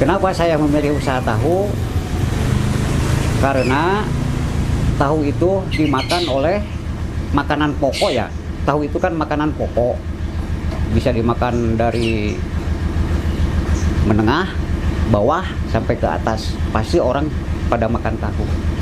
Kenapa saya memilih usaha tahu? Karena tahu itu dimakan oleh makanan pokok ya. Tahu itu kan makanan pokok. Bisa dimakan dari menengah, bawah, sampai ke atas. Pasti orang pada makan tahu.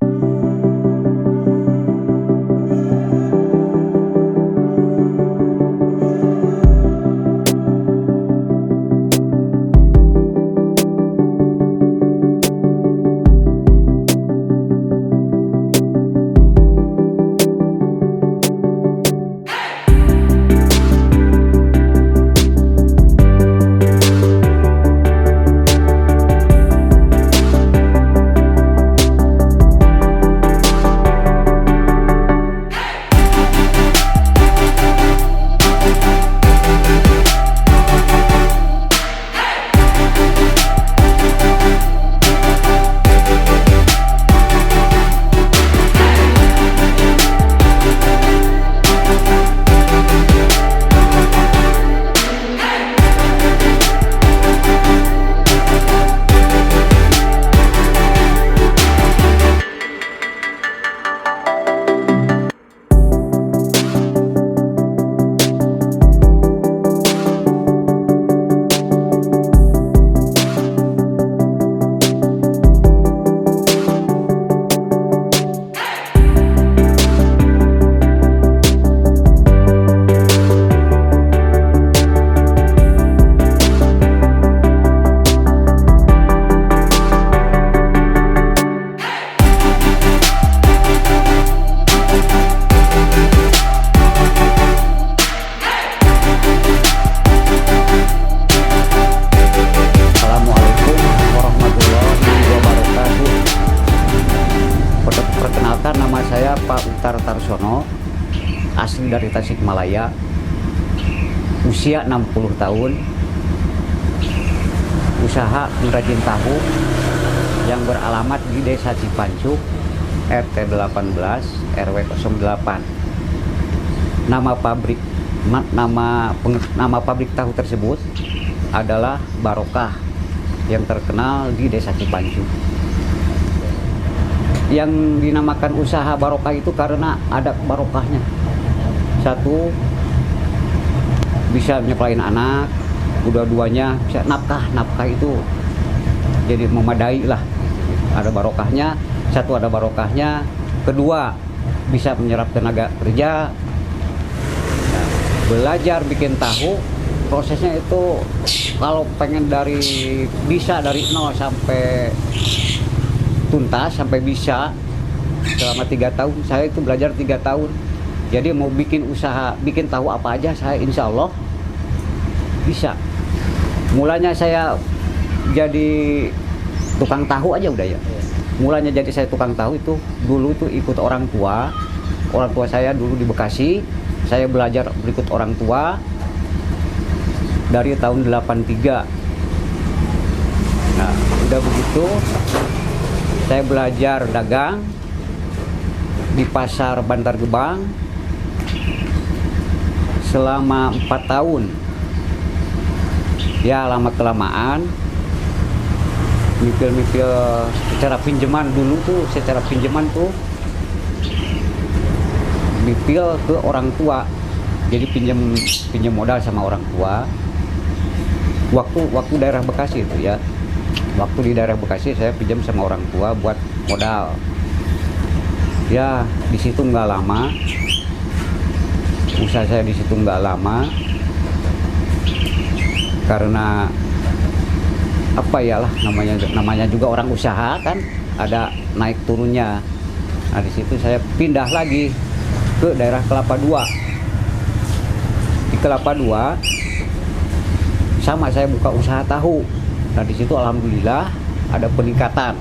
Perkenalkan, nama saya Pak Uttar Tarsono, asli dari Tasikmalaya, usia 60 tahun, usaha pengrajin tahu yang beralamat di Desa Cipancuk, RT 18, RW 08. Nama pabrik tahu tersebut adalah Barokah yang terkenal di Desa Cipancuk. Yang dinamakan usaha Barokah itu karena ada barokahnya. Satu, bisa nyekolahin anak, dua-duanya bisa nafkah itu jadi memadai lah. Ada barokahnya, satu ada barokahnya. Kedua, bisa menyerap tenaga kerja. Nah, belajar bikin tahu, prosesnya itu kalau pengen bisa dari nol sampai tuntas, sampai bisa selama 3 tahun. Saya itu belajar 3 tahun. Jadi mau bikin usaha, bikin tahu apa aja, saya insya Allah bisa. Mulanya saya jadi tukang tahu aja udah ya. Mulanya jadi saya tukang tahu itu dulu tuh ikut orang tua. Orang tua saya dulu di Bekasi. Saya belajar berikut orang tua dari tahun 83. Nah, udah begitu saya belajar dagang di pasar Bantar Gebang selama 4 tahun. Ya, lama-kelamaan mikir-mikir secara pinjaman dulu tuh, mikir ke orang tua. Jadi pinjam modal sama orang tua. Waktu daerah Bekasi itu ya. Waktu di daerah Bekasi saya pinjam sama orang tua buat modal. Ya, di situ nggak lama. Usaha saya di situ nggak lama. Karena apa ya lah namanya juga orang usaha kan, ada naik turunnya. Nah, di situ saya pindah lagi ke daerah Kelapa II. Di Kelapa II sama saya buka usaha tahu. Nah, di situ alhamdulillah ada peningkatan.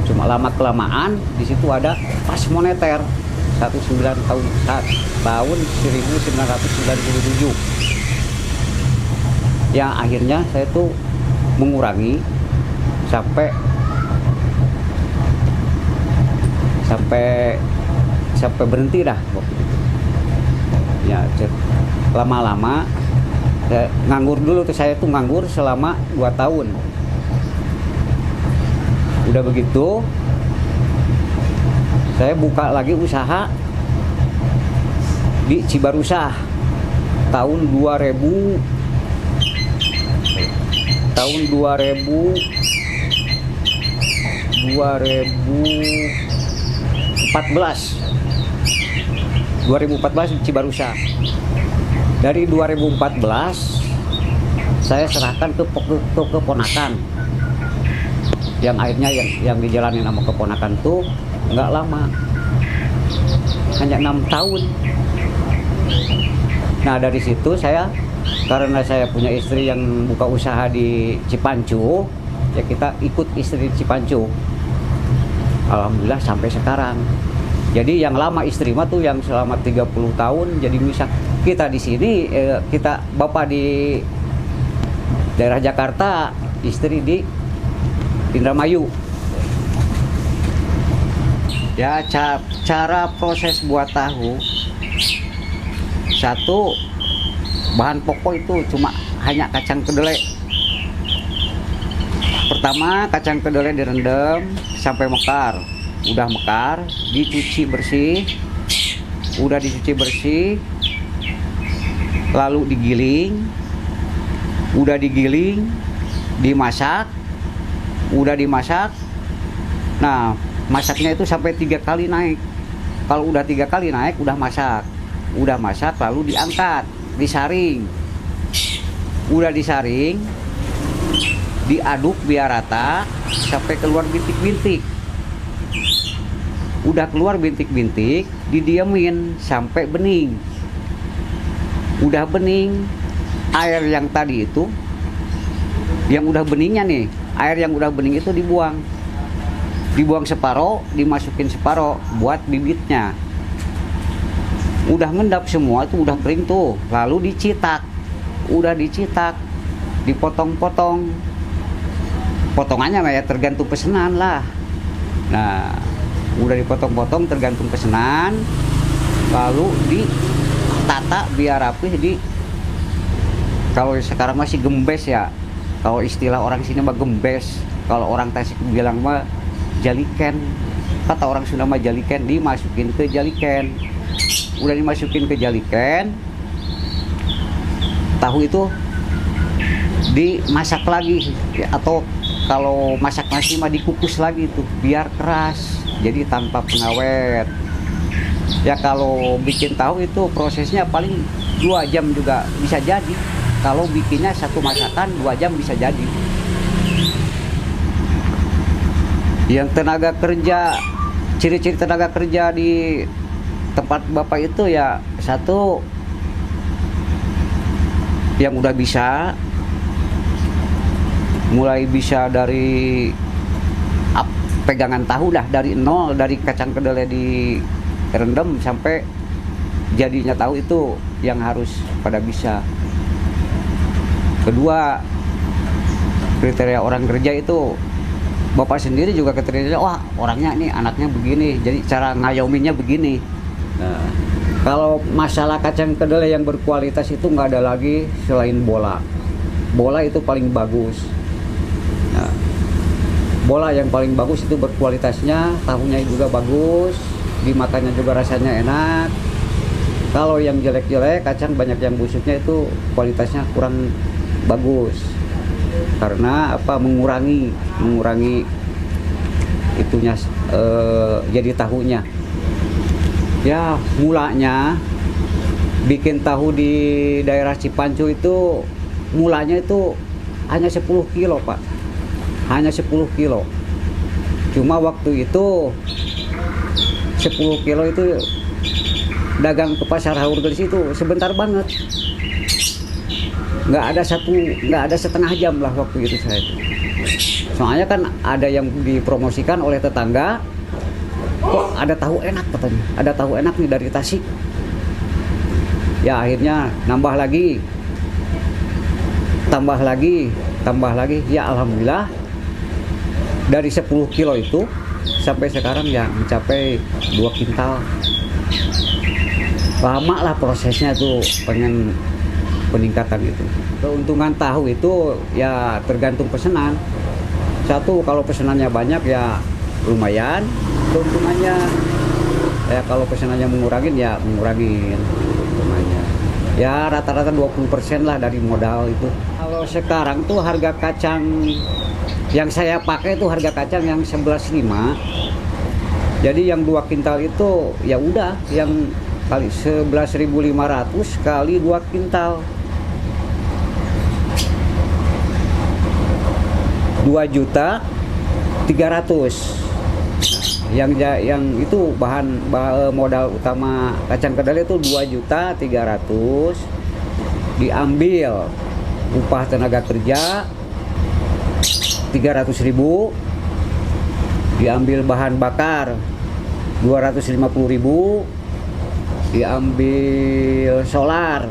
Cuma lama kelamaan di situ ada pas moneter tahun 1997. Yang akhirnya saya tuh mengurangi sampai berhenti dah. Ya, lama-lama nganggur dulu tuh, saya tuh nganggur selama 2 tahun. Udah begitu, saya buka lagi usaha di Cibarusah tahun 2000 2014 di Cibarusah. Dari 2014 saya serahkan ke keponakan, yang akhirnya yang dijalani sama keponakan tuh nggak lama, hanya 6 tahun. Nah dari situ karena saya punya istri yang buka usaha di Cipancu, ya kita ikut istri di Cipancu. Alhamdulillah sampai sekarang. Jadi yang lama istri mah tuh yang selama 30 tahun. Jadi misal kita di sini, kita bapak di daerah Jakarta, istri di Indramayu. Ya cara proses buat tahu, satu, bahan pokok itu hanya kacang kedelai. Pertama, kacang kedelai direndam sampai mekar. Udah mekar, dicuci bersih. Udah dicuci bersih, lalu digiling. Udah digiling, dimasak. Udah dimasak. Nah, masaknya itu sampai 3 kali naik. Kalau udah 3 kali naik, udah masak. Udah masak, lalu diangkat, disaring. Udah disaring, diaduk biar rata sampai keluar bintik-bintik. Udah keluar bintik-bintik, didiamin sampai bening. Udah bening, air yang tadi itu, yang udah beningnya nih, air yang udah bening itu dibuang separoh, dimasukin separoh buat bibitnya. Udah ngendap semua tuh, udah kering tuh, lalu dicitak. Udah dicitak, dipotong-potong. Potongannya ya tergantung pesanan lah. Nah, udah dipotong-potong tergantung pesanan, lalu ditata biar rapih. Kalau sekarang masih gembes ya, kalau istilah orang sini mah gembes, kalau orang Tasik bilang mah jaliken, kata orang Sunda mah jaliken. Dimasukin ke jaliken. Udah dimasukin ke jaliken, tahu itu dimasak lagi ya, atau kalau masak nasi mah dikukus lagi tuh biar keras, jadi tanpa pengawet. Ya kalau bikin tahu itu prosesnya paling 2 jam juga bisa jadi. Kalau bikinnya satu masakan 2 jam bisa jadi. Yang tenaga kerja, ciri-ciri tenaga kerja di tempat bapak itu ya, satu, yang udah bisa, mulai bisa dari pegangan tahu dah dari nol, dari kacang kedelai direndam sampai jadinya tahu, itu yang harus pada bisa. Kedua, kriteria orang kerja itu bapak sendiri juga kriteria, wah orangnya nih anaknya begini, jadi cara ngayominnya begini. Nah, kalau masalah kacang kedelai yang berkualitas itu nggak ada lagi selain bola. Bola itu paling bagus. Nah, bola yang paling bagus itu berkualitasnya, tahunya juga bagus, dimakannya juga rasanya enak. Kalau yang jelek-jelek, kacang banyak yang busuknya, itu kualitasnya kurang bagus. Karena apa? Mengurangi itunya, jadi tahunya. Ya mulanya bikin tahu di daerah Cipancu itu, mulanya itu hanya 10 kilo Pak, hanya 10 kilo. Cuma waktu itu 10 kilo itu dagang ke pasar Haurgelis itu sebentar banget, nggak ada setengah jam lah waktu itu saya itu. Soalnya kan ada yang dipromosikan oleh tetangga, kok ada tahu enak katanya, ada tahu enak nih dari Tasik. Ya akhirnya nambah lagi, tambah lagi. Ya alhamdulillah dari 10 kilo itu sampai sekarang ya mencapai 2 kintal. Lama lah prosesnya tuh pengen peningkatan itu. Keuntungan tahu itu ya tergantung pesanan. Satu, kalau pesanannya banyak ya lumayan keuntungannya. Ya kalau pesanannya mengurangin ya mengurangin keuntungannya. Ya rata-rata 20% lah dari modal itu. Kalau sekarang tuh harga kacang yang saya pakai itu harga kacang yang 11.5. Jadi yang 2 kintal itu ya udah yang kali 11.500 kali 2 kintal. 2.300.000. Yang itu bahan modal utama kacang kedelai itu 2.300.000. Diambil upah tenaga kerja 300.000. Diambil bahan bakar 250.000. Diambil solar.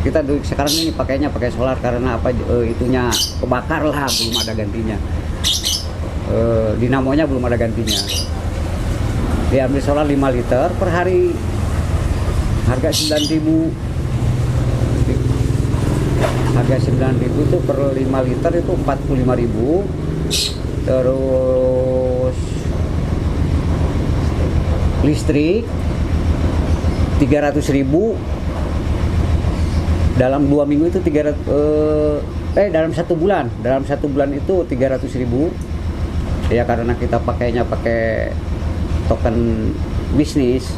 Kita sekarang ini pakainya pakai solar karena apa, itunya kebakar lah, belum ada gantinya. Dinamonya belum ada gantinya. Diambil solar 5 liter per hari, harga 9.000. Harga 9.000 itu per 5 liter itu 45.000. Terus listrik 300.000. Dalam 2 minggu itu 300, dalam 1 bulan, itu 300.000. Ya karena kita pakainya pakai token bisnis,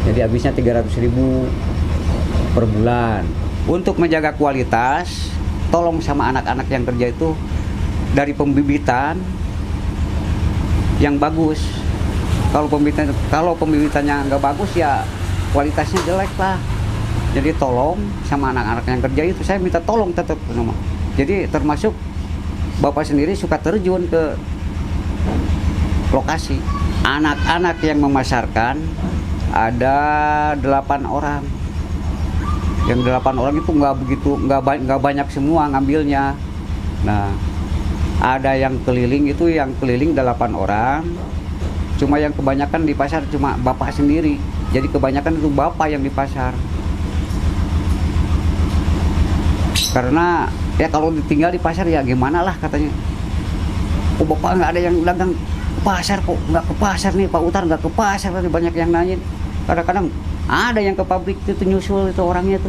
jadi habisnya 300.000 per bulan. Untuk menjaga kualitas, tolong sama anak-anak yang kerja itu dari pembibitan yang bagus. Kalau pembibitannya nggak bagus ya kualitasnya jelek lah. Jadi tolong sama anak-anak yang kerja itu, saya minta tolong tetap sama. Jadi termasuk Bapak sendiri suka terjun ke lokasi. Anak-anak yang memasarkan ada 8 orang. Yang 8 orang itu nggak banyak semua ngambilnya. Nah, ada yang keliling, itu yang keliling 8 orang. Cuma yang kebanyakan di pasar cuma Bapak sendiri. Jadi kebanyakan itu Bapak yang di pasar. Karena ya kalau ditinggal di pasar ya gimana lah katanya. Oh Bapak nggak ada yang dagang ke pasar kok, nggak ke pasar nih Pak Utar, nggak ke pasar, tadi banyak yang nanyain. Kadang-kadang ada yang ke pabrik itu nyusul itu orangnya tuh.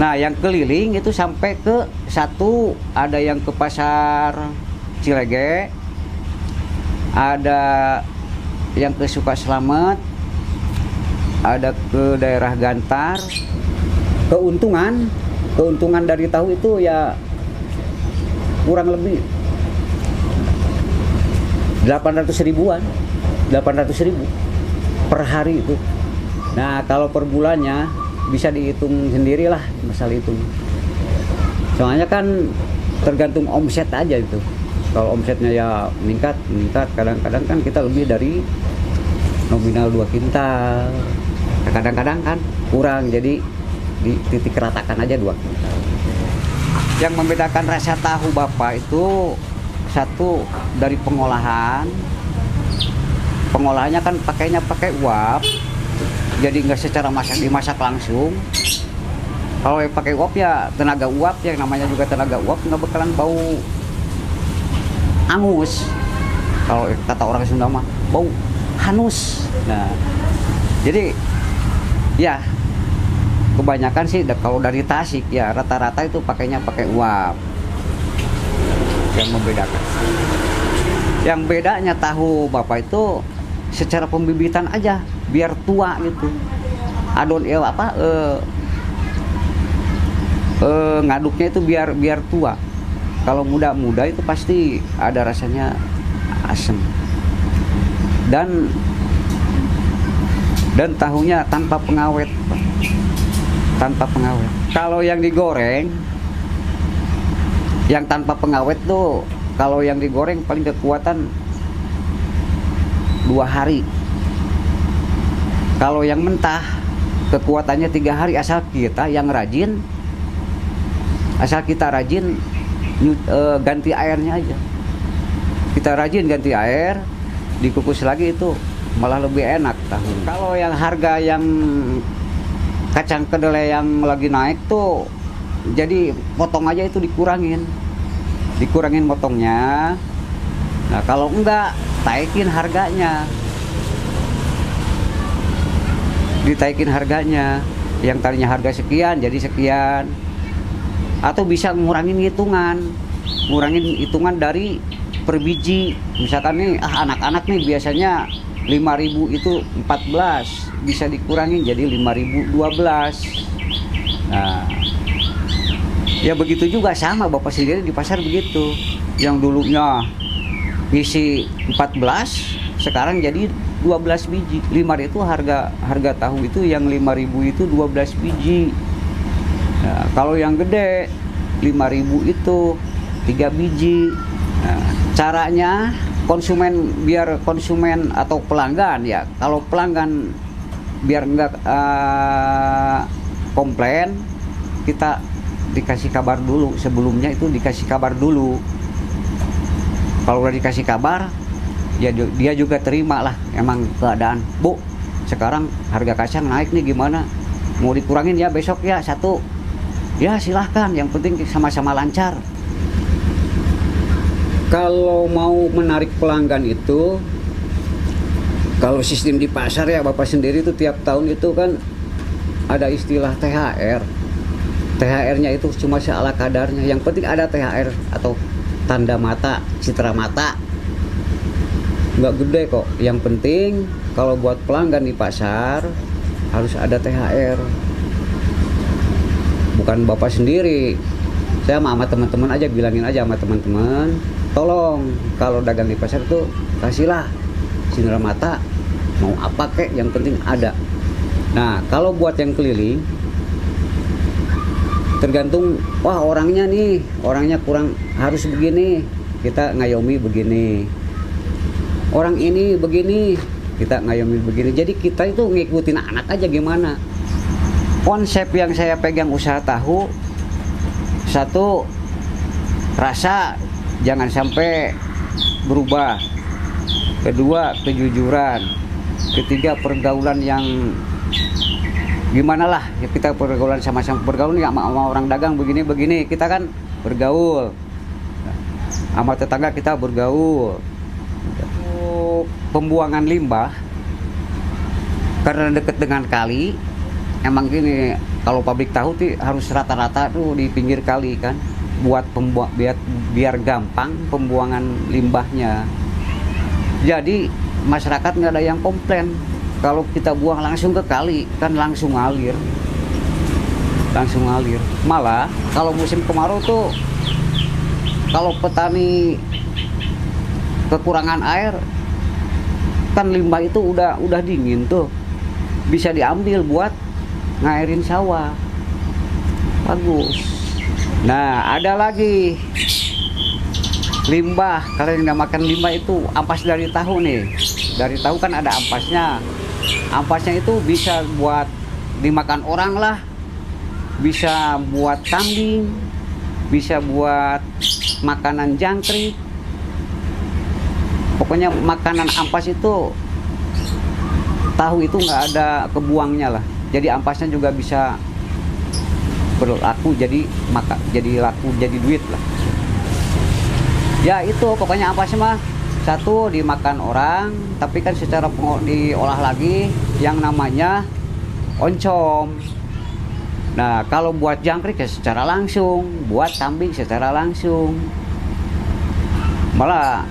Nah yang keliling itu sampai ke satu, ada yang ke pasar Cilege, ada yang ke Sukaslamet, ada ke daerah Gantar. Keuntungan dari tahu itu ya kurang lebih 800.000-an, 800.000 per hari itu. Nah kalau per bulannya bisa dihitung sendirilah masalah itu. Soalnya kan tergantung omset aja itu. Kalau omsetnya ya meningkat, kadang-kadang kan kita lebih dari nominal 2 kintal. Kadang-kadang kan kurang, jadi di titik ratakan aja 2 kintal. Yang membedakan rasa tahu Bapak itu satu dari pengolahan. Pengolahannya kan pakainya pakai uap, jadi nggak secara dimasak langsung. Kalau yang pakai uap ya tenaga uap, yang namanya juga tenaga uap, nggak bakalan bau angus. Kalau kata orang Sunda mah bau hanus. Nah jadi ya kebanyakan sih kalau dari Tasik ya rata-rata itu pakainya pakai uap. Yang membedakan. Yang bedanya tahu Bapak itu secara pembibitan aja biar tua gitu. Ngaduknya itu biar tua. Kalau muda-muda itu pasti ada rasanya asam. Dan tahunya tanpa pengawet, Pak. Tanpa pengawet. Kalau yang digoreng, yang tanpa pengawet tuh, kalau yang digoreng paling kekuatan 2 hari. Kalau yang mentah kekuatannya 3 hari, asal kita rajin ganti airnya aja. Kita rajin ganti air, dikukus lagi, itu malah lebih enak tahu. Kalau yang harga yang kacang kedelai yang lagi naik tuh, jadi potong aja itu dikurangin. dikurangin motongnya. Nah kalau enggak, taikin harganya, ditaikin harganya, yang tadinya harga sekian jadi sekian. Atau bisa ngurangin hitungan dari per biji. Misalkan nih anak-anak nih biasanya 5.000 itu 14, bisa dikurangin jadi 5.000 12. Nah ya begitu juga sama Bapak sendiri di pasar begitu. Yang dulunya ngisi 14 sekarang jadi 12 biji. 5.000 itu harga tahu itu, yang 5.000 itu 12 biji. Nah, kalau yang gede 5.000 itu 3 biji. Nah, caranya biar konsumen atau pelanggan ya, kalau pelanggan biar enggak komplain, kita dikasih kabar dulu sebelumnya, itu dikasih kabar dulu. Kalau udah dikasih kabar ya dia juga terima lah emang keadaan, Bu sekarang harga kacang naik nih, gimana mau dikurangin ya besok ya 1, ya silahkan, yang penting sama-sama lancar. Kalau mau menarik pelanggan itu, kalau sistem di pasar ya Bapak sendiri itu tiap tahun itu kan ada istilah THR. THR-nya itu cuma seala kadarnya, yang penting ada THR atau tanda mata, citra mata. Nggak gede kok, yang penting kalau buat pelanggan di pasar harus ada THR. Bukan Bapak sendiri, saya sama teman-teman aja, bilangin aja sama teman-teman, tolong kalau dagang di pasar itu kasihlah cindera mata, mau apa kek, yang penting ada. Nah kalau buat yang keliling tergantung, wah orangnya kurang, harus begini, kita ngayomi begini. Orang ini begini, kita ngayomi begini. Jadi kita itu ngikutin anak aja gimana. Konsep yang saya pegang usaha tahu, satu, rasa jangan sampai berubah. Kedua, kejujuran. Ketiga, pergaulan yang gimana lah ya, kita pergaulan sama-sama, bergaul nggak sama orang dagang begini-begini, kita kan bergaul sama tetangga, kita bergaul. Pembuangan limbah karena dekat dengan kali, emang gini, kalau pabrik tahu tuh harus rata-rata tuh di pinggir kali kan, buat biar gampang pembuangan limbahnya. Jadi masyarakat nggak ada yang komplain kalau kita buang langsung ke kali, kan langsung ngalir. Malah kalau musim kemarau tuh, kalau petani kekurangan air kan, limbah itu udah dingin tuh, bisa diambil buat ngairin sawah, bagus. Nah ada lagi limbah, kalau yang namakan limbah itu ampas dari tahu nih. Dari tahu kan ada ampasnya. Ampasnya itu bisa buat dimakan orang lah, bisa buat kambing, bisa buat makanan jangkrik. Pokoknya makanan ampas itu, tahu itu nggak ada kebuangnya lah. Jadi ampasnya juga bisa berlaku, jadi laku, jadi duit lah. Ya itu pokoknya ampasnya mah, satu dimakan orang, tapi kan secara diolah lagi yang namanya oncom. Nah kalau buat jangkrik ya secara langsung, buat kambing secara langsung. Malah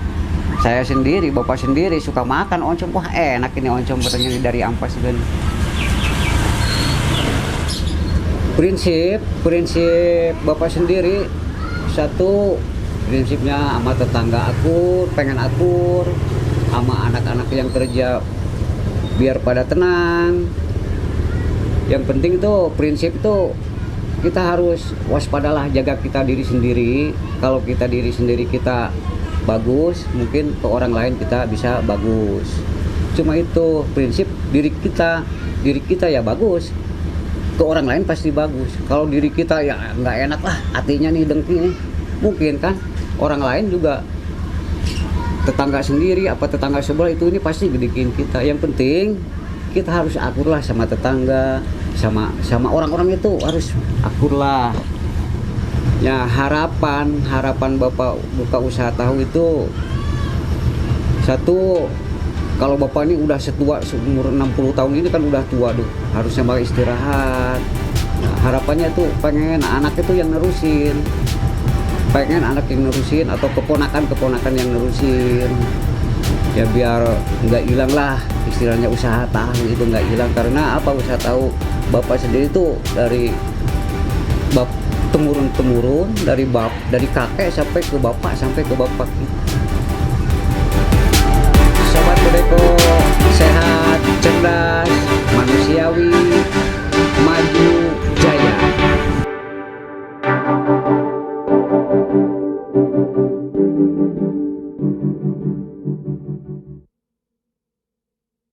saya sendiri, Bapak sendiri suka makan oncom. Wah enak ini oncom, katanya dari ampas kan. Prinsip Bapak sendiri, satu, prinsipnya sama tetangga akur, pengen akur, sama anak-anak yang kerja biar pada tenang. Yang penting tuh prinsip itu kita harus waspadalah, jaga kita diri sendiri. Kalau kita diri sendiri kita bagus, mungkin ke orang lain kita bisa bagus. Cuma itu prinsip, diri kita ya bagus, ke orang lain pasti bagus. Kalau diri kita ya nggak enak lah, hatinya nih dengki nih, mungkin kan orang lain juga, tetangga sendiri apa tetangga sebelah itu ini pasti gedikin kita. Yang penting kita harus akur lah sama tetangga, sama orang-orang itu harus akur lah. Ya, harapan Bapak buka usaha tahu itu satu, kalau Bapak ini udah setua, seumur 60 tahun ini kan udah tua tuh, harusnya Bapak istirahat. Nah, harapannya tuh pengen anak itu yang nerusin, atau keponakan yang nerusin. Ya biar nggak hilang lah istilahnya usaha tahu itu, nggak hilang. Karena apa, usaha tahu Bapak sendiri tuh dari temurun, dari kakek sampai ke bapak Sobat Kudeko, sehat, cerdas, manusiawi,